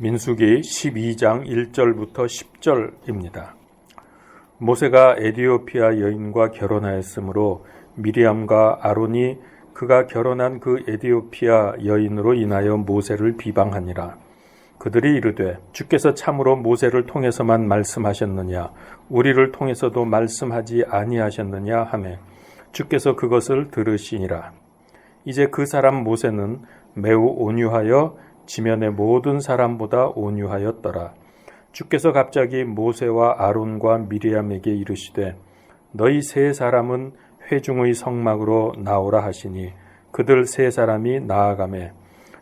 민수기 12장 1절부터 10절입니다. 모세가 에디오피아 여인과 결혼하였으므로 미리암과 아론이 그가 결혼한 그 에디오피아 여인으로 인하여 모세를 비방하니라. 그들이 이르되 주께서 참으로 모세를 통해서만 말씀하셨느냐 우리를 통해서도 말씀하지 아니하셨느냐 하매 주께서 그것을 들으시니라. 이제 그 사람 모세는 매우 온유하여 지면의 모든 사람보다 온유하였더라. 주께서 갑자기 모세와 아론과 미리암에게 이르시되 너희 세 사람은 회중의 성막으로 나오라 하시니 그들 세 사람이 나아가매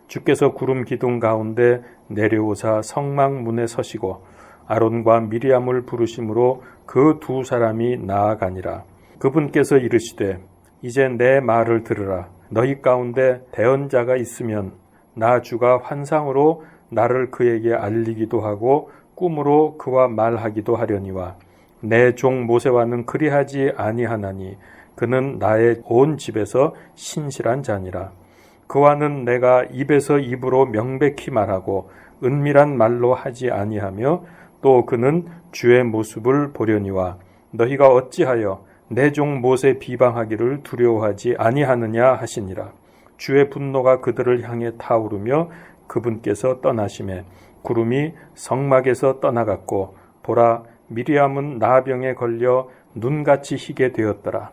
주께서 구름 기둥 가운데 내려오사 성막 문에 서시고 아론과 미리암을 부르심으로 그 두 사람이 나아가니라. 그분께서 이르시되 이제 내 말을 들으라. 너희 가운데 대언자가 있으면 나 주가 환상으로 나를 그에게 알리기도 하고 꿈으로 그와 말하기도 하려니와 내 종 모세와는 그리하지 아니하나니 그는 나의 온 집에서 신실한 자니라. 그와는 내가 입에서 입으로 명백히 말하고 은밀한 말로 하지 아니하며 또 그는 주의 모습을 보려니와 너희가 어찌하여 내 종 모세 비방하기를 두려워하지 아니하느냐 하시니라. 주의 분노가 그들을 향해 타오르며 그분께서 떠나심에 구름이 성막에서 떠나갔고 보라 미리암은 나병에 걸려 눈같이 희게 되었더라.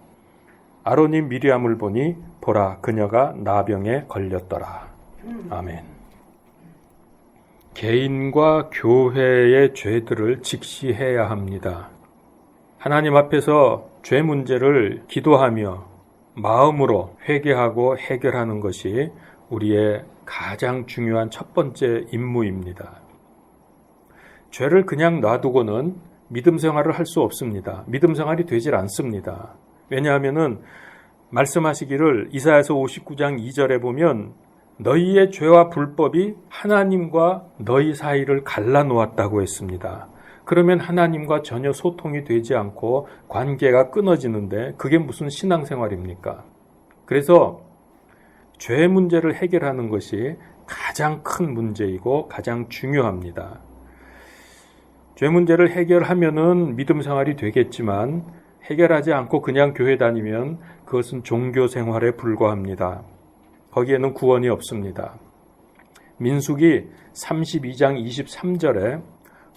아론이 미리암을 보니 보라 그녀가 나병에 걸렸더라. 아멘. 개인과 교회의 죄들을 직시해야 합니다. 하나님 앞에서 죄 문제를 기도하며 마음으로 회개하고 해결하는 것이 우리의 가장 중요한 첫 번째 임무입니다. 죄를 그냥 놔두고는 믿음 생활을 할 수 없습니다. 믿음 생활이 되질 않습니다. 왜냐하면 말씀하시기를 이사야서 59장 2절에 보면 너희의 죄와 불법이 하나님과 너희 사이를 갈라놓았다고 했습니다. 그러면 하나님과 전혀 소통이 되지 않고 관계가 끊어지는데 그게 무슨 신앙생활입니까? 그래서 죄 문제를 해결하는 것이 가장 큰 문제이고 가장 중요합니다. 죄 문제를 해결하면은 믿음 생활이 되겠지만 해결하지 않고 그냥 교회 다니면 그것은 종교 생활에 불과합니다. 거기에는 구원이 없습니다. 민수기 32장 23절에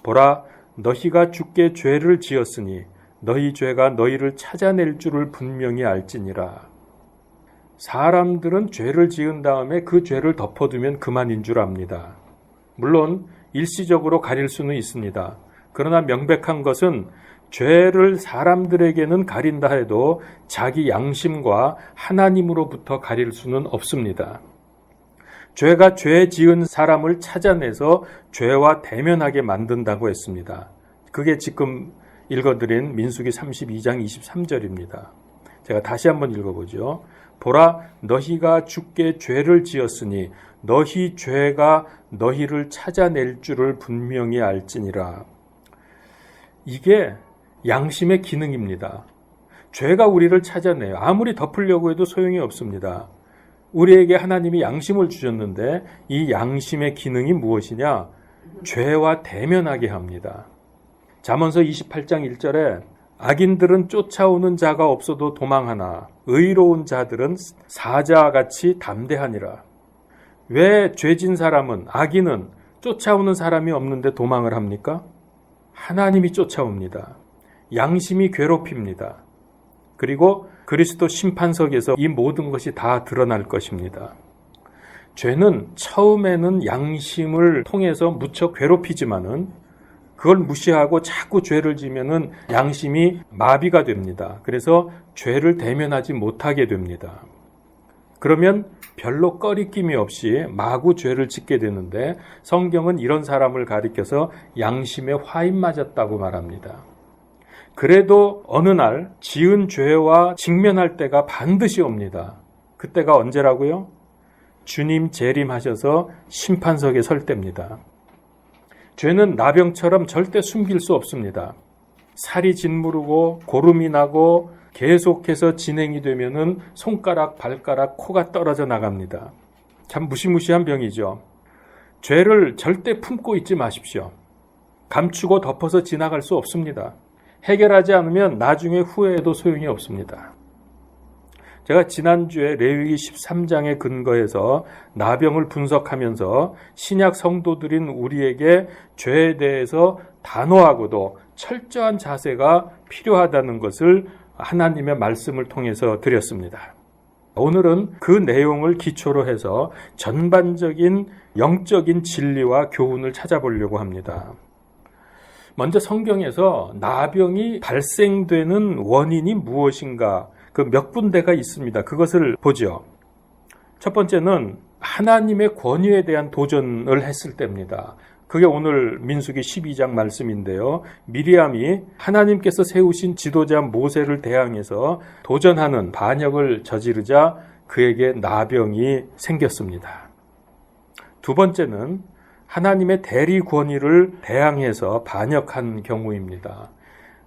보라 너희가 주께 죄를 지었으니 너희 죄가 너희를 찾아낼 줄을 분명히 알지니라. 사람들은 죄를 지은 다음에 그 죄를 덮어두면 그만인 줄 압니다. 물론 일시적으로 가릴 수는 있습니다. 그러나 명백한 것은 죄를 사람들에게는 가린다 해도 자기 양심과 하나님으로부터 가릴 수는 없습니다. 죄가 죄 지은 사람을 찾아내서 죄와 대면하게 만든다고 했습니다. 그게 지금 읽어드린 민수기 32장 23절입니다. 제가 다시 한번 읽어보죠. 보라 너희가 주께 죄를 지었으니 너희 죄가 너희를 찾아낼 줄을 분명히 알지니라. 이게 양심의 기능입니다. 죄가 우리를 찾아내요. 아무리 덮으려고 해도 소용이 없습니다. 우리에게 하나님이 양심을 주셨는데 이 양심의 기능이 무엇이냐? 죄와 대면하게 합니다. 잠언서 28장 1절에 악인들은 쫓아오는 자가 없어도 도망하나 의로운 자들은 사자와 같이 담대하니라. 왜 죄진 사람은 악인은 쫓아오는 사람이 없는데 도망을 합니까? 하나님이 쫓아옵니다. 양심이 괴롭힙니다. 그리고 그리스도 심판석에서 이 모든 것이 다 드러날 것입니다. 죄는 처음에는 양심을 통해서 무척 괴롭히지만은 그걸 무시하고 자꾸 죄를 지면은 양심이 마비가 됩니다. 그래서 죄를 대면하지 못하게 됩니다. 그러면 별로 꺼리낌이 없이 마구 죄를 짓게 되는데 성경은 이런 사람을 가리켜서 양심에 화인 맞았다고 말합니다. 그래도 어느 날 지은 죄와 직면할 때가 반드시 옵니다. 그때가 언제라고요? 주님 재림하셔서 심판석에 설 때입니다. 죄는 나병처럼 절대 숨길 수 없습니다. 살이 짓무르고 고름이 나고 계속해서 진행이 되면은 손가락, 발가락, 코가 떨어져 나갑니다. 참 무시무시한 병이죠. 죄를 절대 품고 있지 마십시오. 감추고 덮어서 지나갈 수 없습니다. 해결하지 않으면 나중에 후회해도 소용이 없습니다. 제가 지난주에 레위기 13장에 근거해서 나병을 분석하면서 신약 성도들인 우리에게 죄에 대해서 단호하고도 철저한 자세가 필요하다는 것을 하나님의 말씀을 통해서 드렸습니다. 오늘은 그 내용을 기초로 해서 전반적인 영적인 진리와 교훈을 찾아보려고 합니다. 먼저 성경에서 나병이 발생되는 원인이 무엇인가, 그 몇 군데가 있습니다. 그것을 보죠. 첫 번째는 하나님의 권위에 대한 도전을 했을 때입니다. 그게 오늘 민수기 12장 말씀인데요. 미리암이 하나님께서 세우신 지도자 모세를 대항해서 도전하는 반역을 저지르자 그에게 나병이 생겼습니다. 두 번째는 하나님의 대리 권위를 대항해서 반역한 경우입니다.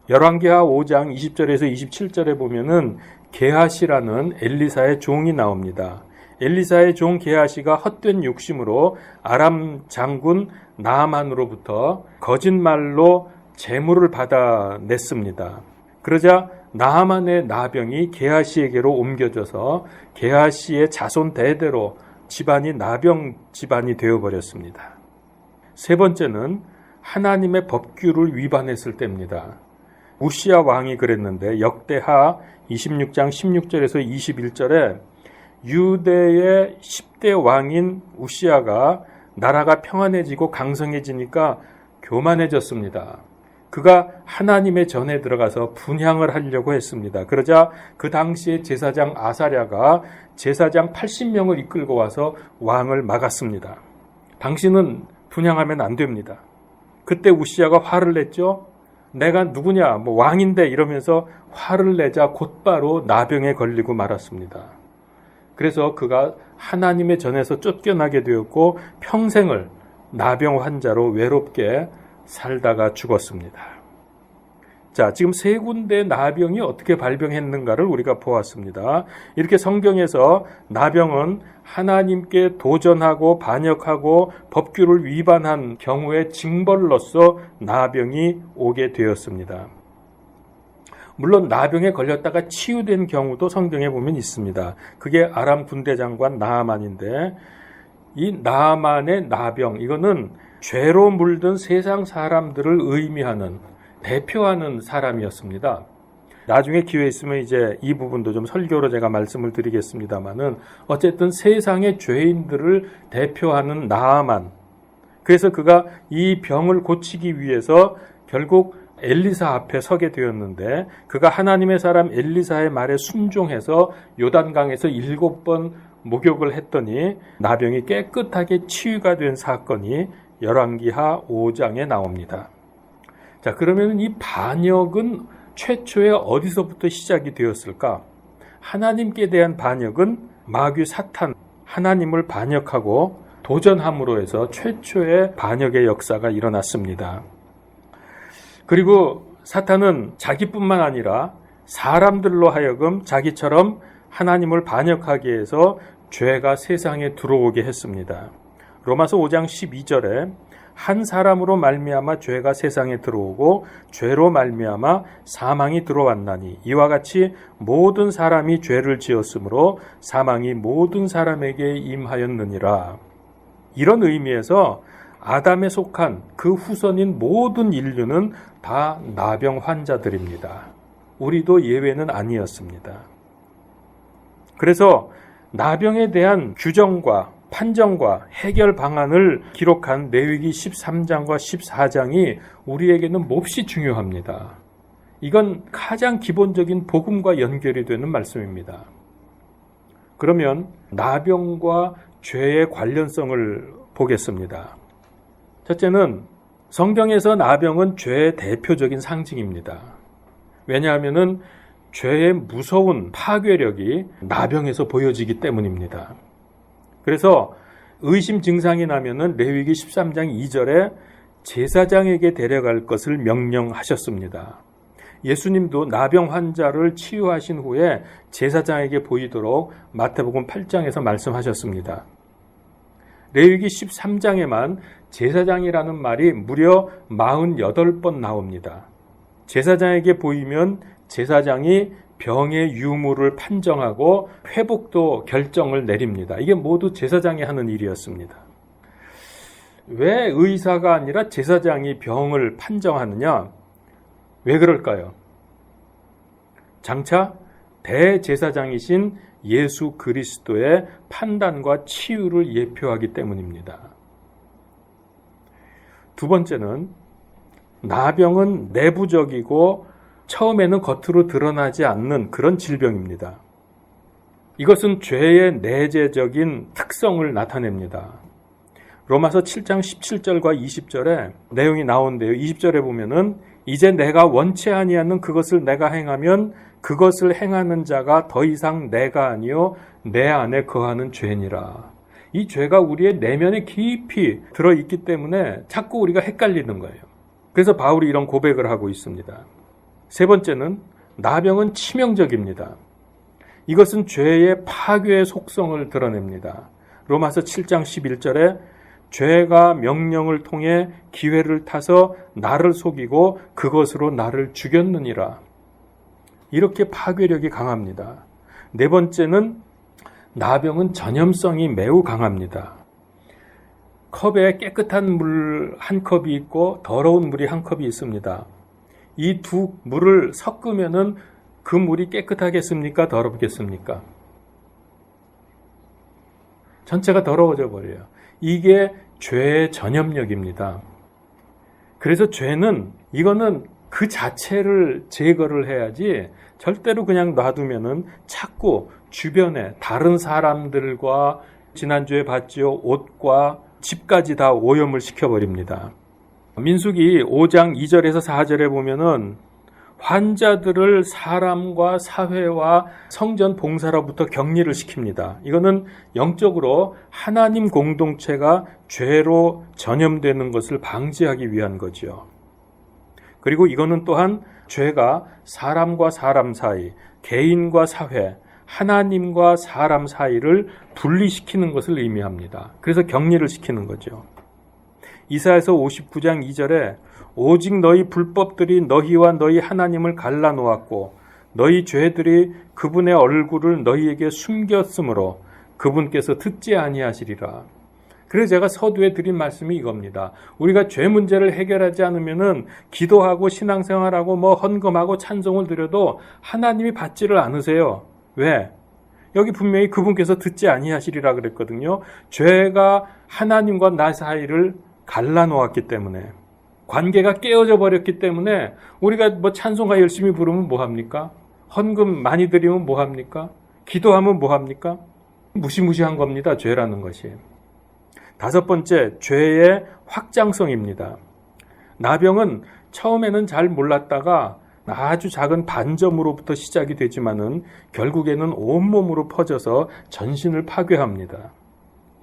열왕기하 5장 20절에서 27절에 보면은 게하시라는 엘리사의 종이 나옵니다. 엘리사의 종 게하시가 헛된 욕심으로 아람 장군 나아만으로부터 거짓말로 재물을 받아냈습니다. 그러자 나아만의 나병이 게하시에게로 옮겨져서 게하시의 자손 대대로 집안이 나병 집안이 되어버렸습니다. 세 번째는 하나님의 법규를 위반했을 때입니다. 우시야 왕이 그랬는데 역대하 26장 16절에서 21절에 유대의 10대 왕인 우시야가 나라가 평안해지고 강성해지니까 교만해졌습니다. 그가 하나님의 전에 들어가서 분향을 하려고 했습니다. 그러자 그 당시에 제사장 아사랴가 제사장 80명을 이끌고 와서 왕을 막았습니다. 당신은 분향하면 안 됩니다. 그때 우시야가 화를 냈죠. 내가 누구냐, 왕인데 이러면서 화를 내자 곧바로 나병에 걸리고 말았습니다. 그래서 그가 하나님의 전에서 쫓겨나게 되었고 평생을 나병 환자로 외롭게 살다가 죽었습니다. 자, 지금 세 군데 나병이 어떻게 발병했는가를 우리가 보았습니다. 이렇게 성경에서 나병은 하나님께 도전하고 반역하고 법규를 위반한 경우의 징벌로서 나병이 오게 되었습니다. 물론 나병에 걸렸다가 치유된 경우도 성경에 보면 있습니다. 그게 아람 군대 장관 나아만인데 이 나아만의 나병, 이거는 죄로 물든 세상 사람들을 의미하는, 대표하는 사람이었습니다. 나중에 기회 있으면 이제 이 부분도 좀 설교로 제가 말씀을 드리겠습니다만은 어쨌든 세상의 죄인들을 대표하는 나아만. 그래서 그가 이 병을 고치기 위해서 결국 엘리사 앞에 서게 되었는데 그가 하나님의 사람 엘리사의 말에 순종해서 요단강에서 7번 목욕을 했더니 나병이 깨끗하게 치유가 된 사건이 열왕기하 5장에 나옵니다. 자, 그러면 이 반역은 최초에 어디서부터 시작이 되었을까? 하나님께 대한 반역은 마귀 사탄, 하나님을 반역하고 도전함으로 해서 최초의 반역의 역사가 일어났습니다. 그리고 사탄은 자기뿐만 아니라 사람들로 하여금 자기처럼 하나님을 반역하게 해서 죄가 세상에 들어오게 했습니다. 로마서 5장 12절에 한 사람으로 말미암아 죄가 세상에 들어오고 죄로 말미암아 사망이 들어왔나니 이와 같이 모든 사람이 죄를 지었으므로 사망이 모든 사람에게 임하였느니라. 이런 의미에서 아담에 속한 그 후손인 모든 인류는 다 나병 환자들입니다. 우리도 예외는 아니었습니다. 그래서 나병에 대한 규정과 판정과 해결 방안을 기록한 레위기 13장과 14장이 우리에게는 몹시 중요합니다. 이건 가장 기본적인 복음과 연결이 되는 말씀입니다. 그러면 나병과 죄의 관련성을 보겠습니다. 첫째는 성경에서 나병은 죄의 대표적인 상징입니다. 왜냐하면 죄의 무서운 파괴력이 나병에서 보여지기 때문입니다. 그래서 의심 증상이 나면은 레위기 13장 2절에 제사장에게 데려갈 것을 명령하셨습니다. 예수님도 나병 환자를 치유하신 후에 제사장에게 보이도록 마태복음 8장에서 말씀하셨습니다. 레위기 13장에만 제사장이라는 말이 무려 48번 나옵니다. 제사장에게 보이면 제사장이 병의 유무를 판정하고 회복도 결정을 내립니다. 이게 모두 제사장이 하는 일이었습니다. 왜 의사가 아니라 제사장이 병을 판정하느냐? 왜 그럴까요? 장차 대제사장이신 예수 그리스도의 판단과 치유를 예표하기 때문입니다. 두 번째는 나병은 내부적이고 처음에는 겉으로 드러나지 않는 그런 질병입니다. 이것은 죄의 내재적인 특성을 나타냅니다. 로마서 7장 17절과 20절에 내용이 나오는데요. 20절에 보면은 이제 내가 원치 아니하는 그것을 내가 행하면 그것을 행하는 자가 더 이상 내가 아니요 내 안에 거하는 죄니라. 이 죄가 우리의 내면에 깊이 들어있기 때문에 자꾸 우리가 헷갈리는 거예요. 그래서 바울이 이런 고백을 하고 있습니다. 세 번째는 나병은 치명적입니다. 이것은 죄의 파괴의 속성을 드러냅니다. 로마서 7장 11절에 죄가 명령을 통해 기회를 타서 나를 속이고 그것으로 나를 죽였느니라. 이렇게 파괴력이 강합니다. 네 번째는 나병은 전염성이 매우 강합니다. 컵에 깨끗한 물 한 컵이 있고 더러운 물이 한 컵이 있습니다. 이 두 물을 섞으면은 그 물이 깨끗하겠습니까? 더럽겠습니까? 전체가 더러워져 버려요. 이게 죄의 전염력입니다. 그래서 죄는 이거는 그 자체를 제거를 해야지 절대로 그냥 놔두면은 자꾸 주변에 다른 사람들과 지난주에 봤죠. 옷과 집까지 다 오염을 시켜버립니다. 민수기 5장 2절에서 4절에 보면은 환자들을 사람과 사회와 성전 봉사로부터 격리를 시킵니다. 이거는 영적으로 하나님 공동체가 죄로 전염되는 것을 방지하기 위한 거죠. 그리고 이거는 또한 죄가 사람과 사람 사이, 개인과 사회, 하나님과 사람 사이를 분리시키는 것을 의미합니다. 그래서 격리를 시키는 거죠. 이사야서 59장 2절에 오직 너희 불법들이 너희와 너희 하나님을 갈라놓았고 너희 죄들이 그분의 얼굴을 너희에게 숨겼으므로 그분께서 듣지 아니하시리라. 그래서 제가 서두에 드린 말씀이 이겁니다. 우리가 죄 문제를 해결하지 않으면은 기도하고 신앙생활하고 헌금하고 찬송을 드려도 하나님이 받지를 않으세요. 왜? 여기 분명히 그분께서 듣지 아니하시리라 그랬거든요. 죄가 하나님과 나 사이를 갈라놓았기 때문에, 관계가 깨어져 버렸기 때문에 우리가 찬송가 열심히 부르면 뭐합니까? 헌금 많이 드리면 뭐합니까? 기도하면 뭐합니까? 무시무시한 겁니다. 죄라는 것이. 다섯 번째, 죄의 확장성입니다. 나병은 처음에는 잘 몰랐다가 아주 작은 반점으로부터 시작이 되지만은 결국에는 온몸으로 퍼져서 전신을 파괴합니다.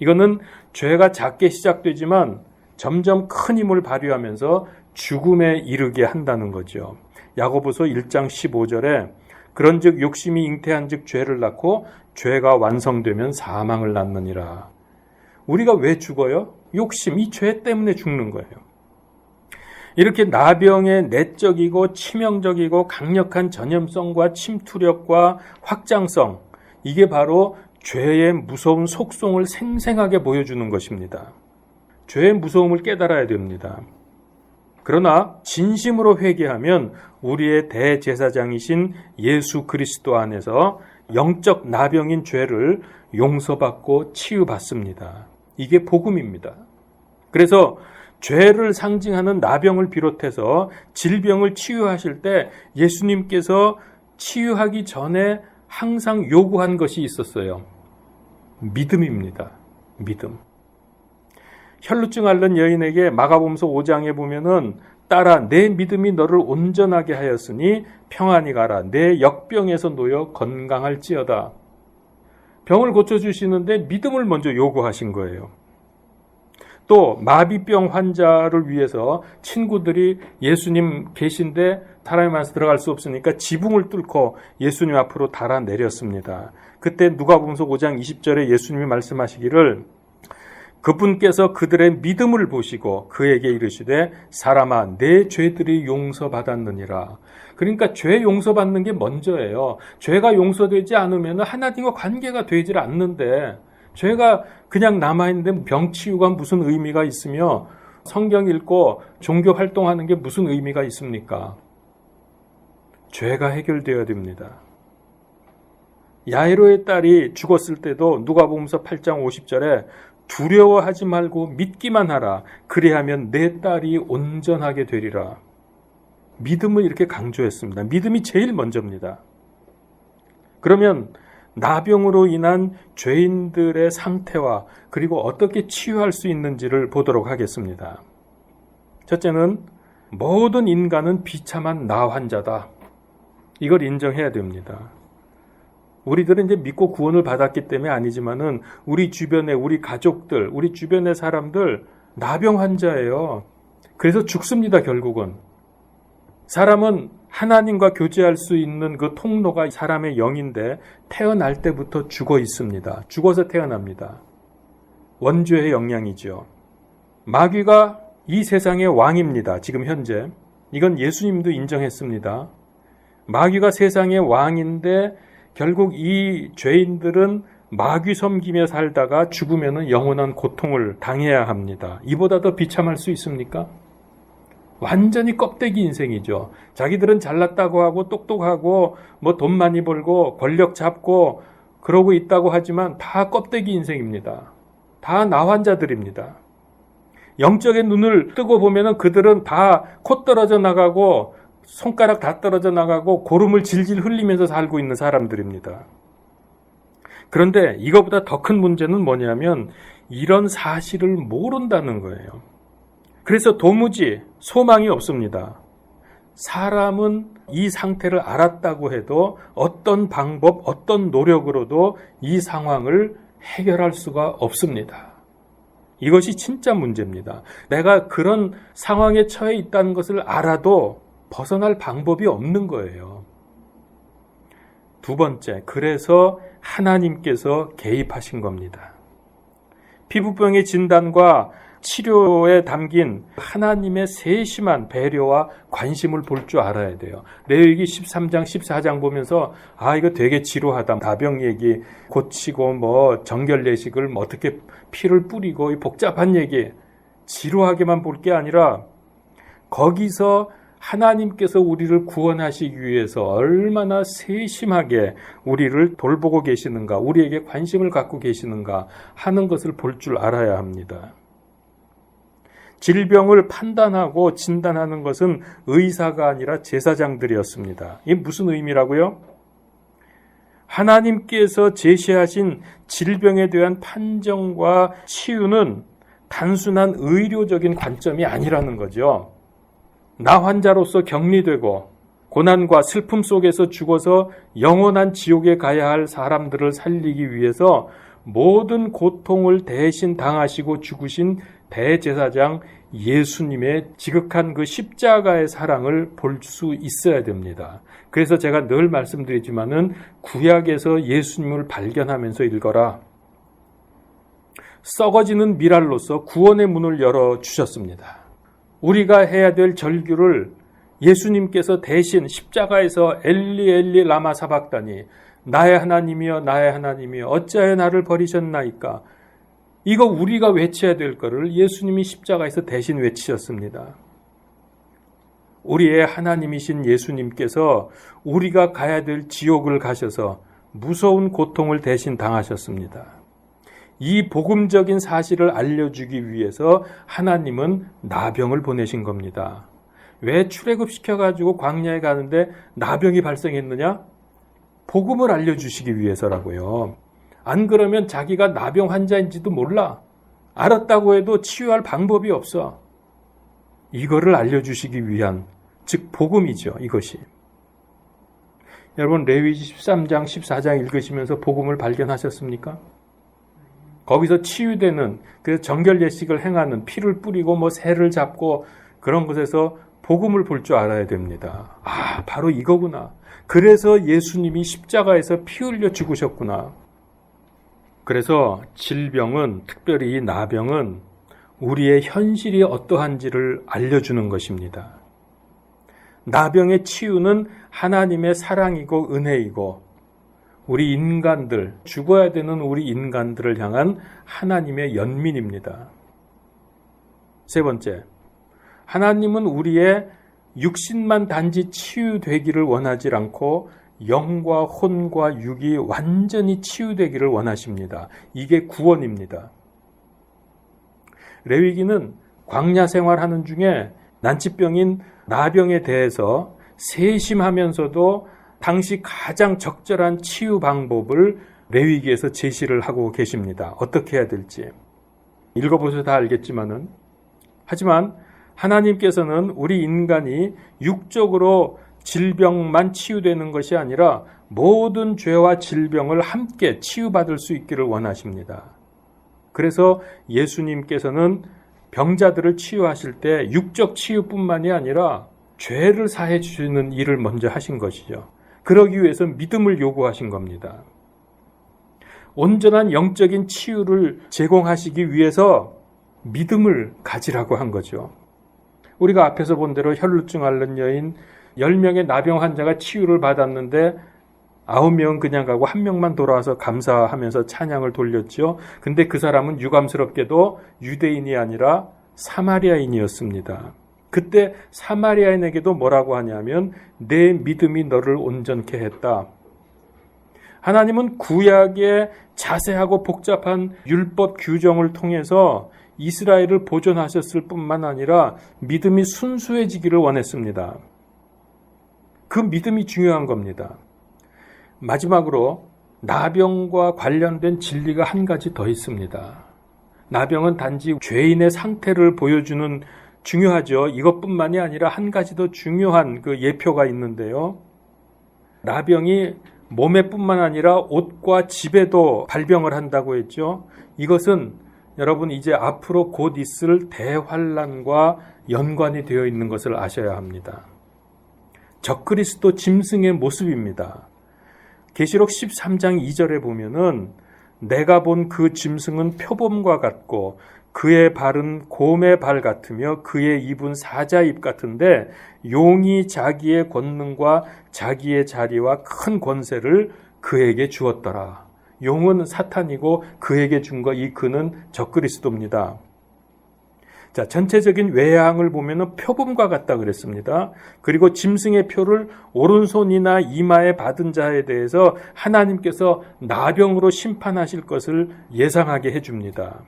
이거는 죄가 작게 시작되지만 점점 큰 힘을 발휘하면서 죽음에 이르게 한다는 거죠. 야고보서 1장 15절에 그런즉 욕심이 잉태한즉 죄를 낳고 죄가 완성되면 사망을 낳느니라. 우리가 왜 죽어요? 욕심, 이 죄 때문에 죽는 거예요. 이렇게 나병의 내적이고 치명적이고 강력한 전염성과 침투력과 확장성, 이게 바로 죄의 무서운 속성을 생생하게 보여주는 것입니다. 죄의 무서움을 깨달아야 됩니다. 그러나 진심으로 회개하면 우리의 대제사장이신 예수 그리스도 안에서 영적 나병인 죄를 용서받고 치유받습니다. 이게 복음입니다. 그래서 죄를 상징하는 나병을 비롯해서 질병을 치유하실 때 예수님께서 치유하기 전에 항상 요구한 것이 있었어요. 믿음입니다. 믿음. 혈루증 앓는 여인에게 마가복음서 5장에 보면은 딸아 내 믿음이 너를 온전하게 하였으니 평안히 가라. 내 역병에서 놓여 건강할지어다. 병을 고쳐주시는데 믿음을 먼저 요구하신 거예요. 또 마비병 환자를 위해서 친구들이 예수님 계신데 사람이 많아서 들어갈 수 없으니까 지붕을 뚫고 예수님 앞으로 달아내렸습니다. 그때 누가복음서 5장 20절에 예수님이 말씀하시기를 그분께서 그들의 믿음을 보시고 그에게 이르시되 사람아 내 죄들이 용서받았느니라. 그러니까 죄 용서받는 게 먼저예요. 죄가 용서되지 않으면 하나님과 관계가 되질 않는데 죄가 그냥 남아있는데 병치유가 무슨 의미가 있으며 성경 읽고 종교 활동하는 게 무슨 의미가 있습니까? 죄가 해결되어야 됩니다. 야이로의 딸이 죽었을 때도 누가복음서 8장 50절에 두려워하지 말고 믿기만 하라. 그리하면 내 딸이 온전하게 되리라. 믿음을 이렇게 강조했습니다. 믿음이 제일 먼저입니다. 그러면 나병으로 인한 죄인들의 상태와 그리고 어떻게 치유할 수 있는지를 보도록 하겠습니다. 첫째는 모든 인간은 비참한 나 환자다. 이걸 인정해야 됩니다. 우리들은 이제 믿고 구원을 받았기 때문에 아니지만은 우리 주변에 우리 가족들, 우리 주변의 사람들 나병 환자예요. 그래서 죽습니다, 결국은. 사람은 하나님과 교제할 수 있는 그 통로가 사람의 영인데 태어날 때부터 죽어 있습니다. 죽어서 태어납니다. 원죄의 영향이죠. 마귀가 이 세상의 왕입니다. 지금 현재. 이건 예수님도 인정했습니다. 마귀가 세상의 왕인데 결국 이 죄인들은 마귀 섬기며 살다가 죽으면 영원한 고통을 당해야 합니다. 이보다 더 비참할 수 있습니까? 완전히 껍데기 인생이죠. 자기들은 잘났다고 하고 똑똑하고 뭐 돈 많이 벌고 권력 잡고 그러고 있다고 하지만 다 껍데기 인생입니다. 다 나환자들입니다. 영적인 눈을 뜨고 보면은 그들은 다 코 떨어져 나가고 손가락 다 떨어져 나가고 고름을 질질 흘리면서 살고 있는 사람들입니다. 그런데 이거보다 더 큰 문제는 뭐냐면 이런 사실을 모른다는 거예요. 그래서 도무지 소망이 없습니다. 사람은 이 상태를 알았다고 해도 어떤 방법, 어떤 노력으로도 이 상황을 해결할 수가 없습니다. 이것이 진짜 문제입니다. 내가 그런 상황에 처해 있다는 것을 알아도 벗어날 방법이 없는 거예요. 두 번째, 그래서 하나님께서 개입하신 겁니다. 피부병의 진단과 치료에 담긴 하나님의 세심한 배려와 관심을 볼 줄 알아야 돼요. 레위기 13장, 14장 보면서 이거 되게 지루하다. 나병 얘기 고치고 뭐 정결례식을 뭐 어떻게 피를 뿌리고 이 복잡한 얘기 지루하게만 볼 게 아니라 거기서 하나님께서 우리를 구원하시기 위해서 얼마나 세심하게 우리를 돌보고 계시는가, 우리에게 관심을 갖고 계시는가 하는 것을 볼 줄 알아야 합니다. 질병을 판단하고 진단하는 것은 의사가 아니라 제사장들이었습니다. 이게 무슨 의미라고요? 하나님께서 제시하신 질병에 대한 판정과 치유는 단순한 의료적인 관점이 아니라는 거죠. 나 환자로서 격리되고 고난과 슬픔 속에서 죽어서 영원한 지옥에 가야 할 사람들을 살리기 위해서 모든 고통을 대신 당하시고 죽으신 대제사장 예수님의 지극한 그 십자가의 사랑을 볼 수 있어야 됩니다. 그래서 제가 늘 말씀드리지만은 구약에서 예수님을 발견하면서 읽어라. 썩어지는 미랄로서 구원의 문을 열어주셨습니다. 우리가 해야 될 절규를 예수님께서 대신 십자가에서 엘리 엘리 라마 사박다니 나의 하나님이여 나의 하나님이여 어찌하여 나를 버리셨나이까, 이거 우리가 외쳐야 될 거를 예수님이 십자가에서 대신 외치셨습니다. 우리의 하나님이신 예수님께서 우리가 가야 될 지옥을 가셔서 무서운 고통을 대신 당하셨습니다. 이 복음적인 사실을 알려주기 위해서 하나님은 나병을 보내신 겁니다. 왜 출애굽시켜가지고 광야에 가는데 나병이 발생했느냐? 복음을 알려주시기 위해서라고요. 안 그러면 자기가 나병 환자인지도 몰라. 알았다고 해도 치유할 방법이 없어. 이거를 알려주시기 위한, 즉 복음이죠, 이것이. 여러분 레위기 13장, 14장 읽으시면서 복음을 발견하셨습니까? 거기서 치유되는, 그래서 정결예식을 행하는, 피를 뿌리고 뭐 새를 잡고 그런 곳에서 복음을 볼 줄 알아야 됩니다. 바로 이거구나. 그래서 예수님이 십자가에서 피 흘려 죽으셨구나. 그래서 질병은, 특별히 이 나병은 우리의 현실이 어떠한지를 알려주는 것입니다. 나병의 치유는 하나님의 사랑이고 은혜이고 우리 인간들, 죽어야 되는 우리 인간들을 향한 하나님의 연민입니다. 세 번째, 하나님은 우리의 육신만 단지 치유되기를 원하지 않고 영과 혼과 육이 완전히 치유되기를 원하십니다. 이게 구원입니다. 레위기는 광야 생활하는 중에 난치병인 나병에 대해서 세심하면서도 당시 가장 적절한 치유 방법을 레위기에서 제시를 하고 계십니다. 어떻게 해야 될지. 읽어보셔서 다 알겠지만은, 하지만 하나님께서는 우리 인간이 육적으로 질병만 치유되는 것이 아니라 모든 죄와 질병을 함께 치유받을 수 있기를 원하십니다. 그래서 예수님께서는 병자들을 치유하실 때 육적 치유뿐만이 아니라 죄를 사해 주시는 일을 먼저 하신 것이죠. 그러기 위해서 믿음을 요구하신 겁니다. 온전한 영적인 치유를 제공하시기 위해서 믿음을 가지라고 한 거죠. 우리가 앞에서 본 대로 혈루증 앓는 여인 10명의 나병 환자가 치유를 받았는데 9명은 그냥 가고 1명만 돌아와서 감사하면서 찬양을 돌렸죠. 근데 그 사람은 유감스럽게도 유대인이 아니라 사마리아인이었습니다. 그때 사마리아인에게도 뭐라고 하냐면 내 믿음이 너를 온전케 했다. 하나님은 구약의 자세하고 복잡한 율법 규정을 통해서 이스라엘을 보존하셨을 뿐만 아니라 믿음이 순수해지기를 원했습니다. 그 믿음이 중요한 겁니다. 마지막으로 나병과 관련된 진리가 한 가지 더 있습니다. 나병은 단지 죄인의 상태를 보여주는 중요하죠. 이것뿐만이 아니라 한 가지 더 중요한 그 예표가 있는데요. 나병이 몸에 뿐만 아니라 옷과 집에도 발병을 한다고 했죠. 이것은 여러분 이제 앞으로 곧 있을 대환란과 연관이 되어 있는 것을 아셔야 합니다. 적그리스도 짐승의 모습입니다. 계시록 13장 2절에 보면은 내가 본 그 짐승은 표범과 같고 그의 발은 곰의 발 같으며 그의 입은 사자 입 같은데 용이 자기의 권능과 자기의 자리와 큰 권세를 그에게 주었더라. 용은 사탄이고 그에게 준 거 이 그는 적그리스도입니다. 자, 전체적인 외양을 보면은 표범과 같다 그랬습니다. 그리고 짐승의 표를 오른손이나 이마에 받은 자에 대해서 하나님께서 나병으로 심판하실 것을 예상하게 해줍니다.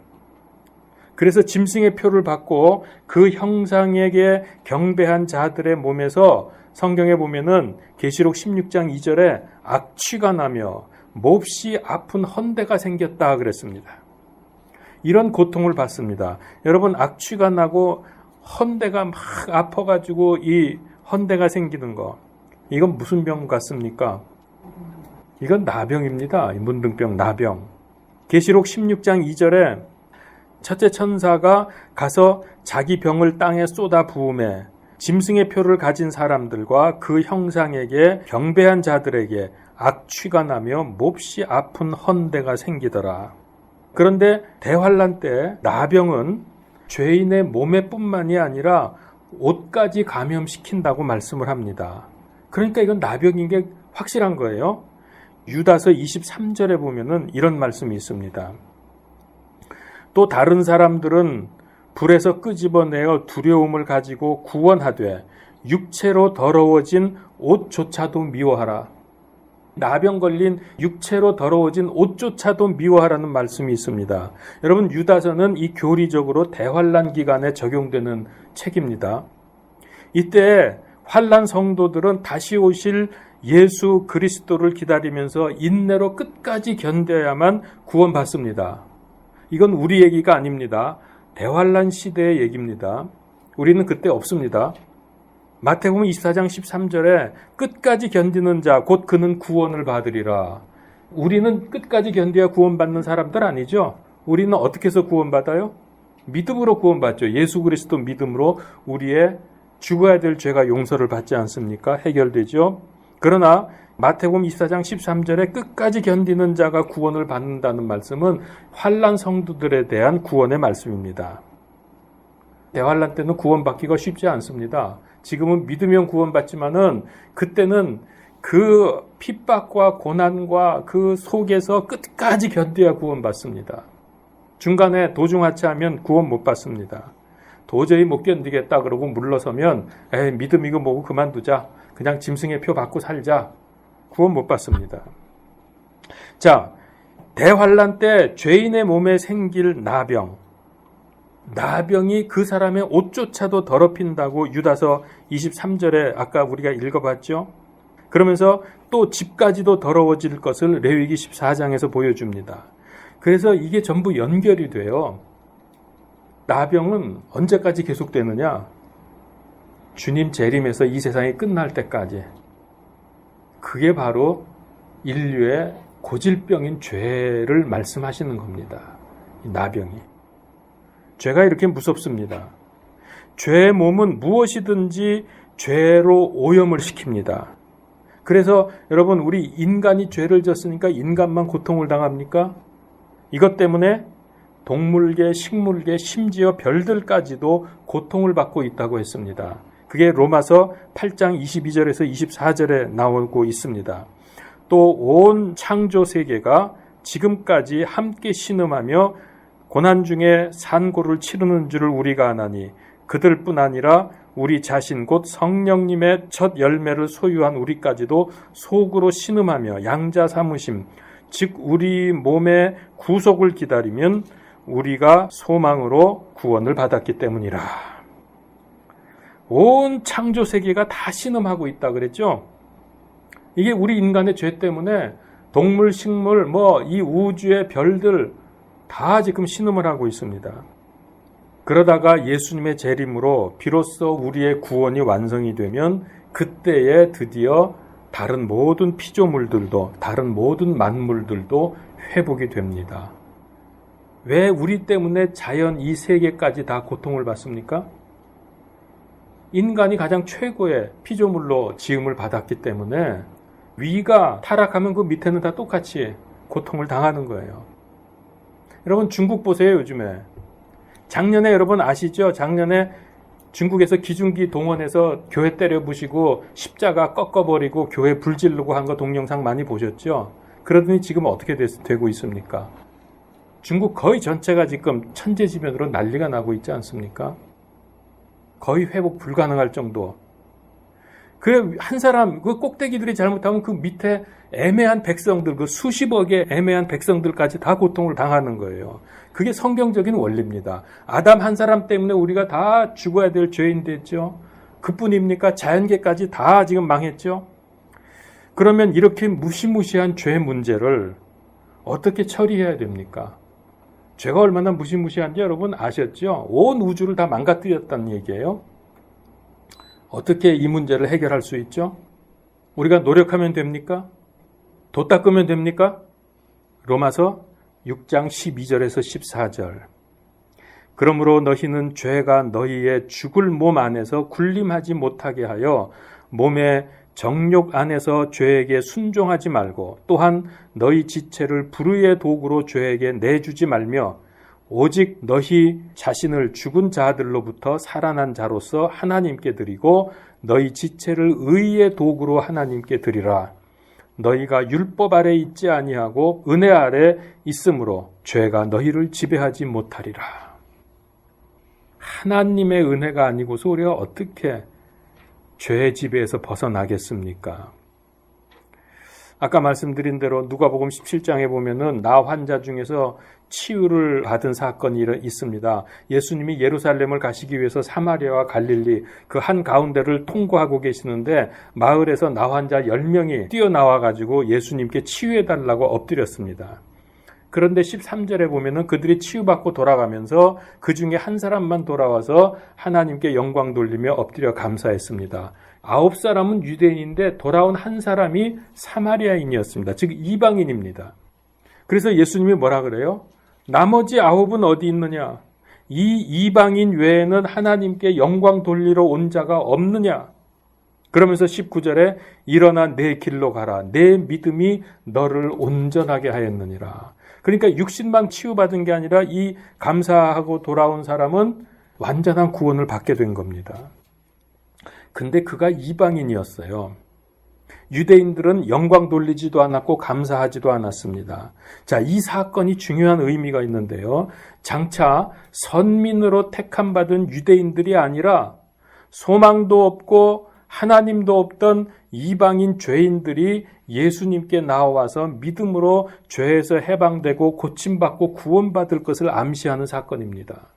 그래서 짐승의 표를 받고 그 형상에게 경배한 자들의 몸에서 성경에 보면은 계시록 16장 2절에 악취가 나며 몹시 아픈 헌대가 생겼다 그랬습니다. 이런 고통을 받습니다. 여러분 악취가 나고 헌대가 막 아파가지고 이 헌대가 생기는 거, 이건 무슨 병 같습니까? 이건 나병입니다. 문둥병, 나병. 계시록 16장 2절에 첫째 천사가 가서 자기 병을 땅에 쏟아 부음에 짐승의 표를 가진 사람들과 그 형상에게 경배한 자들에게 악취가 나며 몹시 아픈 헌대가 생기더라. 그런데 대환란 때 나병은 죄인의 몸에 뿐만이 아니라 옷까지 감염시킨다고 말씀을 합니다. 그러니까 이건 나병인 게 확실한 거예요. 유다서 23절에 보면은 이런 말씀이 있습니다. 또 다른 사람들은 불에서 끄집어내어 두려움을 가지고 구원하되 육체로 더러워진 옷조차도 미워하라. 나병 걸린 육체로 더러워진 옷조차도 미워하라는 말씀이 있습니다. 여러분 유다서는 이 교리적으로 대환란 기간에 적용되는 책입니다. 이때 환란 성도들은 다시 오실 예수 그리스도를 기다리면서 인내로 끝까지 견뎌야만 구원받습니다. 이건 우리 얘기가 아닙니다. 대환란 시대의 얘기입니다. 우리는 그때 없습니다. 마태복음 24장 13절에 끝까지 견디는 자 곧 그는 구원을 받으리라. 우리는 끝까지 견뎌야 구원받는 사람들 아니죠. 우리는 어떻게 해서 구원받아요? 믿음으로 구원받죠. 예수 그리스도 믿음으로 우리의 죽어야 될 죄가 용서를 받지 않습니까? 해결되죠. 그러나 마태복음 24장 13절에 끝까지 견디는 자가 구원을 받는다는 말씀은 환난 성도들에 대한 구원의 말씀입니다. 대환난 때는 구원받기가 쉽지 않습니다. 지금은 믿으면 구원받지만은 그때는 그 핍박과 고난과 그 속에서 끝까지 견뎌야 구원받습니다. 중간에 도중하차하면 구원 못 받습니다. 도저히 못 견디겠다 그러고 물러서면 믿음 이거 뭐고 그만두자. 그냥 짐승의 표 받고 살자. 구원 못 받습니다. 자, 대환난 때 죄인의 몸에 생길 나병이 그 사람의 옷조차도 더럽힌다고 유다서 23절에 아까 우리가 읽어봤죠. 그러면서 또 집까지도 더러워질 것을 레위기 14장에서 보여줍니다. 그래서 이게 전부 연결이 돼요. 나병은 언제까지 계속되느냐? 주님 재림에서 이 세상이 끝날 때까지. 그게 바로 인류의 고질병인 죄를 말씀하시는 겁니다. 이 나병이. 죄가 이렇게 무섭습니다. 죄의 몸은 무엇이든지 죄로 오염을 시킵니다. 그래서 여러분 우리 인간이 죄를 졌으니까 인간만 고통을 당합니까? 이것 때문에 동물계, 식물계, 심지어 별들까지도 고통을 받고 있다고 했습니다. 그게 로마서 8장 22절에서 24절에 나오고 있습니다. 또 온 창조 세계가 지금까지 함께 신음하며 고난 중에 산고를 치르는 줄을 우리가 아나니 그들뿐 아니라 우리 자신 곧 성령님의 첫 열매를 소유한 우리까지도 속으로 신음하며 양자 삼으심 즉 우리 몸의 구속을 기다리면 우리가 소망으로 구원을 받았기 때문이라. 온 창조 세계가 다 신음하고 있다 그랬죠. 이게 우리 인간의 죄 때문에 동물, 식물, 이 우주의 별들 다 지금 신음을 하고 있습니다. 그러다가 예수님의 재림으로 비로소 우리의 구원이 완성이 되면 그때에 드디어 다른 모든 피조물들도 다른 모든 만물들도 회복이 됩니다. 왜 우리 때문에 자연 이 세계까지 다 고통을 받습니까? 인간이 가장 최고의 피조물로 지음을 받았기 때문에 위가 타락하면 그 밑에는 다 똑같이 고통을 당하는 거예요. 여러분 중국 보세요. 요즘에 작년에 여러분 아시죠? 작년에 중국에서 기중기 동원해서 교회 때려 부시고 십자가 꺾어버리고 교회 불지르고 한 거 동영상 많이 보셨죠? 그러더니 지금 어떻게 되고 있습니까? 중국 거의 전체가 지금 천재지변으로 난리가 나고 있지 않습니까? 거의 회복 불가능할 정도. 그 한 사람 그 꼭대기들이 잘못하면 그 밑에 애매한 백성들, 그 수십억의 애매한 백성들까지 다 고통을 당하는 거예요. 그게 성경적인 원리입니다. 아담 한 사람 때문에 우리가 다 죽어야 될 죄인 됐죠. 그뿐입니까? 자연계까지 다 지금 망했죠. 그러면 이렇게 무시무시한 죄 문제를 어떻게 처리해야 됩니까? 죄가 얼마나 무시무시한지 여러분 아셨죠? 온 우주를 다 망가뜨렸다는 얘기예요. 어떻게 이 문제를 해결할 수 있죠? 우리가 노력하면 됩니까? 도 닦으면 됩니까? 로마서 6장 12절에서 14절. 그러므로 너희는 죄가 너희의 죽을 몸 안에서 군림하지 못하게 하여 몸의 정욕 안에서 죄에게 순종하지 말고 또한 너희 지체를 불의의 도구로 죄에게 내주지 말며 오직 너희 자신을 죽은 자들로부터 살아난 자로서 하나님께 드리고 너희 지체를 의의 도구로 하나님께 드리라. 너희가 율법 아래 있지 아니하고 은혜 아래 있으므로 죄가 너희를 지배하지 못하리라. 하나님의 은혜가 아니고서 우리가 어떻게 죄의 지배에서 벗어나겠습니까? 아까 말씀드린 대로 누가복음 17장에 보면은 나 환자 중에서 치유를 받은 사건이 있습니다. 예수님이 예루살렘을 가시기 위해서 사마리아와 갈릴리 그 한가운데를 통과하고 계시는데 마을에서 나 환자 10명이 뛰어나와가지고 예수님께 치유해달라고 엎드렸습니다. 그런데 13절에 보면은 그들이 치유받고 돌아가면서 그 중에 한 사람만 돌아와서 하나님께 영광 돌리며 엎드려 감사했습니다. 9사람은 유대인인데 돌아온 한 사람이 사마리아인이었습니다. 즉 이방인입니다. 그래서 예수님이 뭐라 그래요? 나머지 9은 어디 있느냐? 이 이방인 외에는 하나님께 영광 돌리러 온 자가 없느냐? 그러면서 19절에 일어나 내 길로 가라. 내 믿음이 너를 온전하게 하였느니라. 그러니까 육신만 치유받은 게 아니라 이 감사하고 돌아온 사람은 완전한 구원을 받게 된 겁니다. 근데 그가 이방인이었어요. 유대인들은 영광 돌리지도 않았고 감사하지도 않았습니다. 자, 이 사건이 중요한 의미가 있는데요. 장차 선민으로 택함받은 유대인들이 아니라 소망도 없고 하나님도 없던 이방인 죄인들이 예수님께 나와서 믿음으로 죄에서 해방되고 고침받고 구원받을 것을 암시하는 사건입니다.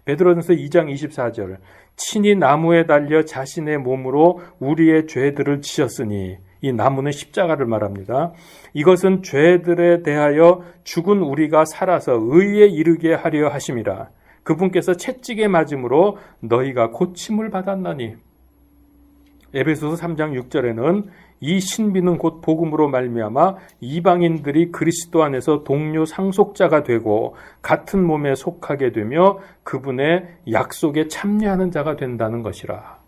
베드로전서 2장 24절 친히 나무에 달려 자신의 몸으로 우리의 죄들을 지셨으니 이 나무는 십자가를 말합니다. 이것은 죄들에 대하여 죽은 우리가 살아서 의에 이르게 하려 하심이라. 그분께서 채찍에 맞음으로 너희가 고침을 받았나니. 에베소서 3장 6절에는 이 신비는 곧 복음으로 말미암아 이방인들이 그리스도 안에서 동료 상속자가 되고 같은 몸에 속하게 되며 그분의 약속에 참여하는 자가 된다는 것이라.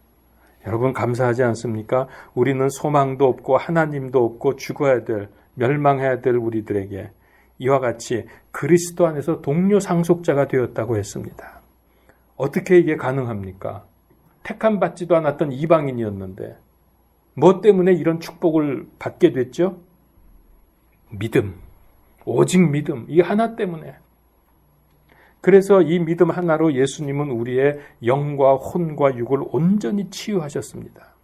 여러분 감사하지 않습니까? 우리는 소망도 없고 하나님도 없고 죽어야 될, 멸망해야 될 우리들에게 이와 같이 그리스도 안에서 동료 상속자가 되었다고 했습니다. 어떻게 이게 가능합니까? 택함 받지도 않았던 이방인이었는데 뭐 때문에 이런 축복을 받게 됐죠? 믿음, 오직 믿음, 이 하나 때문에. 그래서 이 믿음 하나로 예수님은 우리의 영과 혼과 육을 온전히 치유하셨습니다.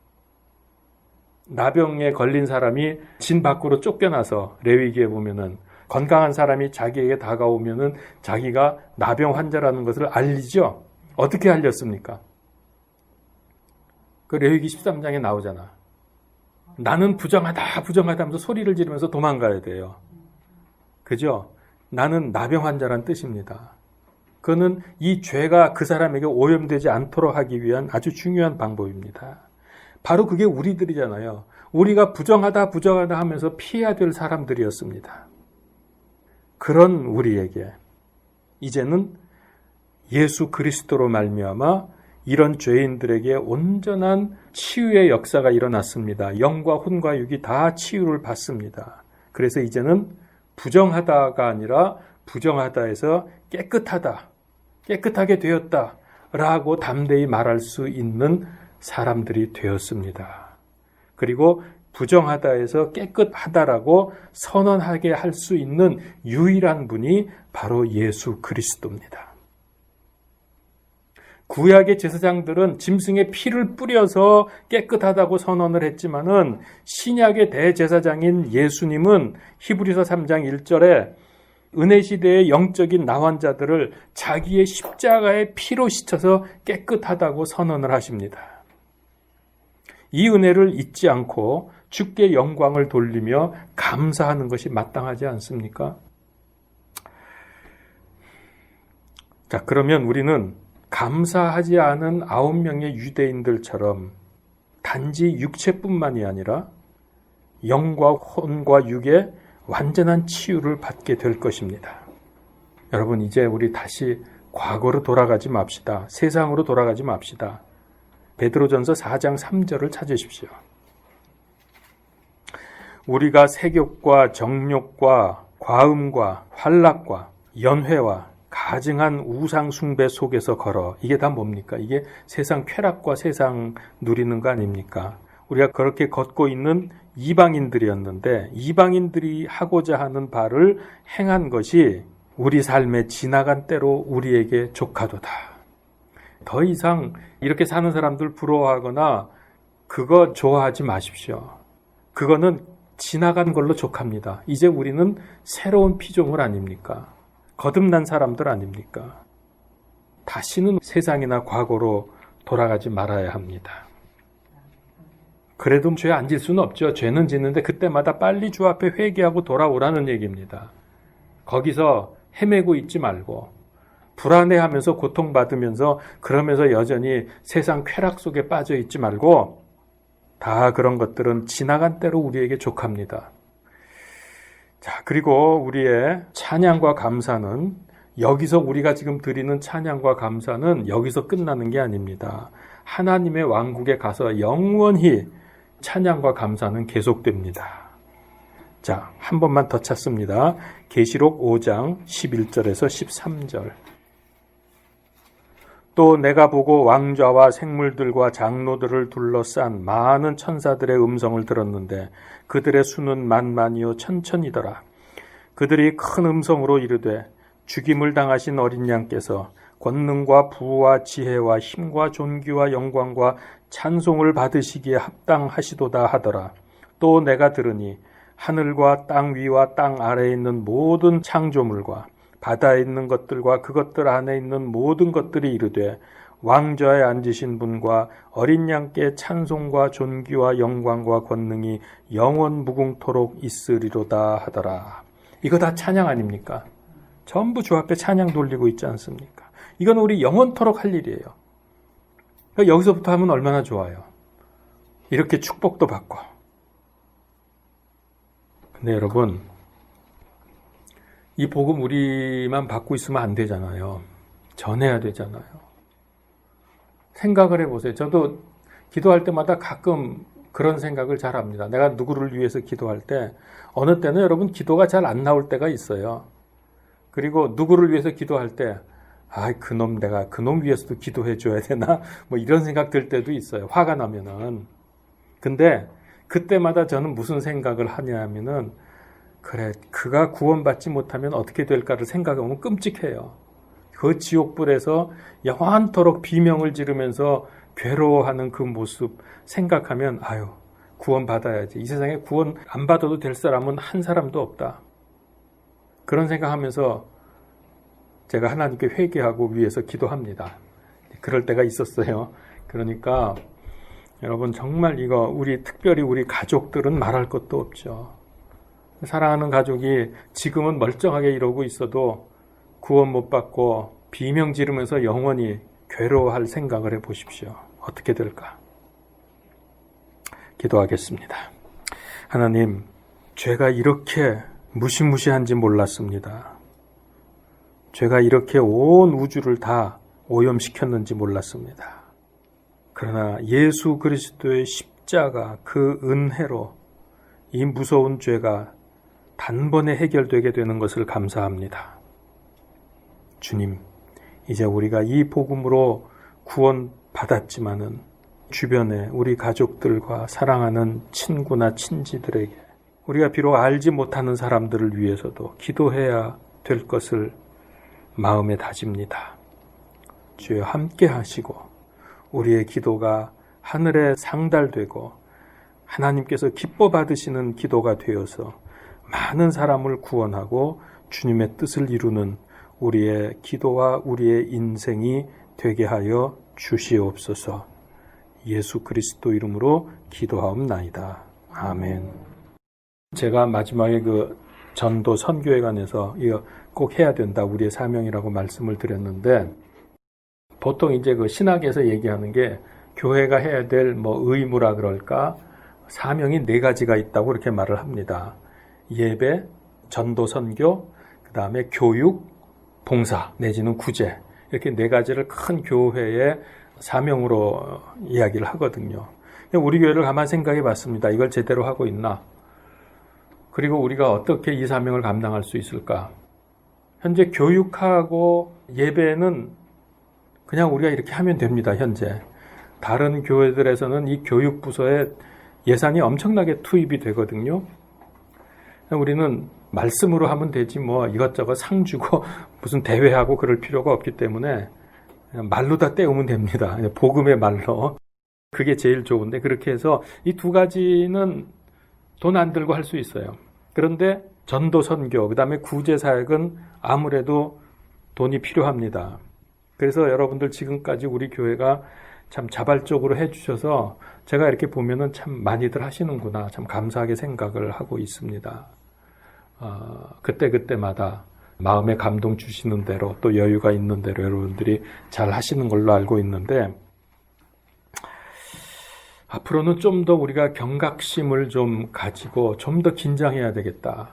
나병에 걸린 사람이 진 밖으로 쫓겨나서 레위기에 보면은 건강한 사람이 자기에게 다가오면은 자기가 나병 환자라는 것을 알리죠. 어떻게 알렸습니까? 그 레위기 13장에 나오잖아. 나는 부정하다 하면서 소리를 지르면서 도망가야 돼요. 그죠? 나는 나병 환자란 뜻입니다. 그거는 이 죄가 그 사람에게 오염되지 않도록 하기 위한 아주 중요한 방법입니다. 바로 그게 우리들이잖아요. 우리가 부정하다 하면서 피해야 될 사람들이었습니다. 그런 우리에게 이제는 예수 그리스도로 말미암아 이런 죄인들에게 온전한 치유의 역사가 일어났습니다. 영과 혼과 육이 다 치유를 받습니다. 그래서 이제는 부정하다가 아니라 부정하다에서 깨끗하게 되었다라고 담대히 말할 수 있는 사람들이 되었습니다. 그리고 부정하다에서 깨끗하다라고 선언하게 할 수 있는 유일한 분이 바로 예수 그리스도입니다. 구약의 제사장들은 짐승의 피를 뿌려서 깨끗하다고 선언을 했지만은 신약의 대제사장인 예수님은 히브리서 3장 1절에 은혜 시대의 영적인 나환자들을 자기의 십자가의 피로 씻어서 깨끗하다고 선언을 하십니다. 이 은혜를 잊지 않고 주께 영광을 돌리며 감사하는 것이 마땅하지 않습니까? 자, 그러면 우리는 감사하지 않은 9명의 유대인들처럼 단지 육체뿐만이 아니라 영과 혼과 육의 완전한 치유를 받게 될 것입니다. 여러분, 이제 우리 다시 과거로 돌아가지 맙시다. 세상으로 돌아가지 맙시다. 베드로전서 4장 3절을 찾으십시오. 우리가 색욕과 정욕과 과음과 환락과 연회와 가증한 우상 숭배 속에서 걸어. 이게 다 뭡니까? 이게 세상 쾌락과 세상 누리는 거 아닙니까? 우리가 그렇게 걷고 있는 이방인들이었는데 이방인들이 하고자 하는 바를 행한 것이 우리 삶의 지나간 때로 우리에게 조카도다. 더 이상 이렇게 사는 사람들 부러워하거나 그거 좋아하지 마십시오. 그거는 지나간 걸로 족합니다. 이제 우리는 새로운 피조물 아닙니까? 거듭난 사람들 아닙니까? 다시는 세상이나 과거로 돌아가지 말아야 합니다. 그래도 죄 안 질 수는 없죠. 죄는 짓는데 그때마다 빨리 주 앞에 회개하고 돌아오라는 얘기입니다. 거기서 헤매고 있지 말고 불안해하면서 고통받으면서 그러면서 여전히 세상 쾌락 속에 빠져 있지 말고 다 그런 것들은 지나간 때로 우리에게 족합니다. 자, 그리고 우리의 찬양과 감사는 여기서 우리가 지금 드리는 찬양과 감사는 여기서 끝나는 게 아닙니다. 하나님의 왕국에 가서 영원히 찬양과 감사는 계속됩니다. 자, 한 번만 더 찾습니다. 계시록 5장 11절에서 13절. 또 내가 보고 왕좌와 생물들과 장로들을 둘러싼 많은 천사들의 음성을 들었는데 그들의 수는 만만이요 천천이더라. 그들이 큰 음성으로 이르되 죽임을 당하신 어린 양께서 권능과 부와 지혜와 힘과 존귀와 영광과 찬송을 받으시기에 합당하시도다 하더라. 또 내가 들으니 하늘과 땅 위와 땅 아래에 있는 모든 창조물과 바다에 있는 것들과 그것들 안에 있는 모든 것들이 이르되 왕좌에 앉으신 분과 어린 양께 찬송과 존귀와 영광과 권능이 영원 무궁토록 있으리로다 하더라. 이거 다 찬양 아닙니까? 전부 주 앞에 찬양 돌리고 있지 않습니까? 이건 우리 영원토록 할 일이에요. 그러니까 여기서부터 하면 얼마나 좋아요. 이렇게 축복도 받고. 근데 여러분, 이 복음 우리만 받고 있으면 안 되잖아요. 전해야 되잖아요. 생각을 해보세요. 저도 기도할 때마다 가끔 그런 생각을 잘 합니다. 내가 누구를 위해서 기도할 때 어느 때는 여러분 기도가 잘 안 나올 때가 있어요. 그리고 누구를 위해서 기도할 때 내가 그놈 위해서도 기도해 줘야 되나? 뭐 이런 생각 들 때도 있어요. 화가 나면은. 근데 그때마다 저는 무슨 생각을 하냐면은 그래, 그가 구원받지 못하면 어떻게 될까를 생각하면 끔찍해요. 그 지옥불에서 영원토록 비명을 지르면서 괴로워하는 그 모습 생각하면 구원받아야지. 이 세상에 구원 안 받아도 될 사람은 한 사람도 없다. 그런 생각하면서 제가 하나님께 회개하고 위해서 기도합니다. 그럴 때가 있었어요. 그러니까 여러분 정말 이거 특별히 우리 가족들은 말할 것도 없죠. 사랑하는 가족이 지금은 멀쩡하게 이러고 있어도 구원 못 받고 비명 지르면서 영원히 괴로워할 생각을 해보십시오. 어떻게 될까? 기도하겠습니다. 하나님, 죄가 이렇게 무시무시한지 몰랐습니다. 죄가 이렇게 온 우주를 다 오염시켰는지 몰랐습니다. 그러나 예수 그리스도의 십자가 그 은혜로 이 무서운 죄가 단번에 해결되게 되는 것을 감사합니다. 주님, 이제 우리가 이 복음으로 구원받았지만은 주변에 우리 가족들과 사랑하는 친구나 친지들에게 우리가 비록 알지 못하는 사람들을 위해서도 기도해야 될 것을 마음에 다집니다. 주여 함께 하시고 우리의 기도가 하늘에 상달되고 하나님께서 기뻐 받으시는 기도가 되어서 많은 사람을 구원하고 주님의 뜻을 이루는 우리의 기도와 우리의 인생이 되게 하여 주시옵소서. 예수 그리스도 이름으로 기도하옵나이다. 아멘. 제가 마지막에 전도 선교에 관해서 이거 꼭 해야 된다. 우리의 사명이라고 말씀을 드렸는데 보통 이제 신학에서 얘기하는 게 교회가 해야 될 의무라 그럴까? 사명이 4가지가 있다고 그렇게 말을 합니다. 예배, 전도 선교, 그 다음에 교육, 봉사 내지는 구제 이렇게 4가지를 큰 교회의 사명으로 이야기를 하거든요. 우리 교회를 가만 생각해 봤습니다. 이걸 제대로 하고 있나? 그리고 우리가 어떻게 이 사명을 감당할 수 있을까? 현재 교육하고 예배는 그냥 우리가 이렇게 하면 됩니다. 현재 다른 교회들에서는 이 교육부서에 예산이 엄청나게 투입이 되거든요. 우리는 말씀으로 하면 되지 이것저것 상 주고 무슨 대회하고 그럴 필요가 없기 때문에 그냥 말로 다 때우면 됩니다. 복음의 말로. 그게 제일 좋은데 그렇게 해서 이 2가지는 돈 안 들고 할 수 있어요. 그런데 전도 선교, 그 다음에 구제 사역은 아무래도 돈이 필요합니다. 그래서 여러분들 지금까지 우리 교회가 참 자발적으로 해주셔서 제가 이렇게 보면은 참 많이들 하시는구나. 참 감사하게 생각을 하고 있습니다. 그때마다 마음에 감동 주시는 대로 또 여유가 있는 대로 여러분들이 잘 하시는 걸로 알고 있는데 앞으로는 좀 더 우리가 경각심을 좀 가지고 좀 더 긴장해야 되겠다.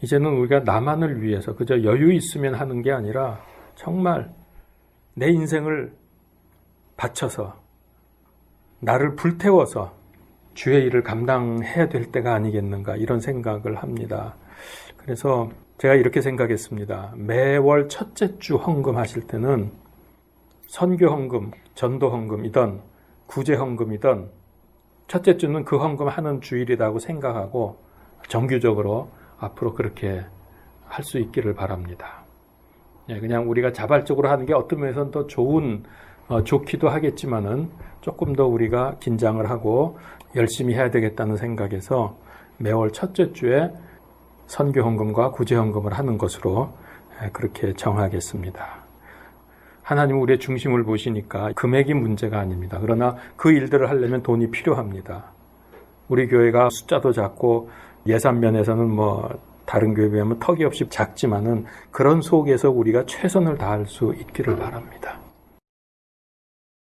이제는 우리가 나만을 위해서 그저 여유 있으면 하는 게 아니라 정말 내 인생을 바쳐서 나를 불태워서 주의 일을 감당해야 될 때가 아니겠는가 이런 생각을 합니다. 그래서 제가 이렇게 생각했습니다. 매월 첫째 주 헌금하실 때는 선교 헌금, 전도 헌금이든 구제 헌금이든 첫째 주는 그 헌금하는 주일이라고 생각하고 정규적으로 앞으로 그렇게 할 수 있기를 바랍니다. 그냥 우리가 자발적으로 하는 게 어떤 면에서는 더 좋기도 하겠지만은 조금 더 우리가 긴장을 하고 열심히 해야 되겠다는 생각에서 매월 첫째 주에 선교 헌금과 구제 헌금을 하는 것으로 그렇게 정하겠습니다. 하나님은 우리의 중심을 보시니까 금액이 문제가 아닙니다. 그러나 그 일들을 하려면 돈이 필요합니다. 우리 교회가 숫자도 작고 예산 면에서는 다른 교회에 비하면 턱이 없이 작지만은 그런 속에서 우리가 최선을 다할 수 있기를 바랍니다.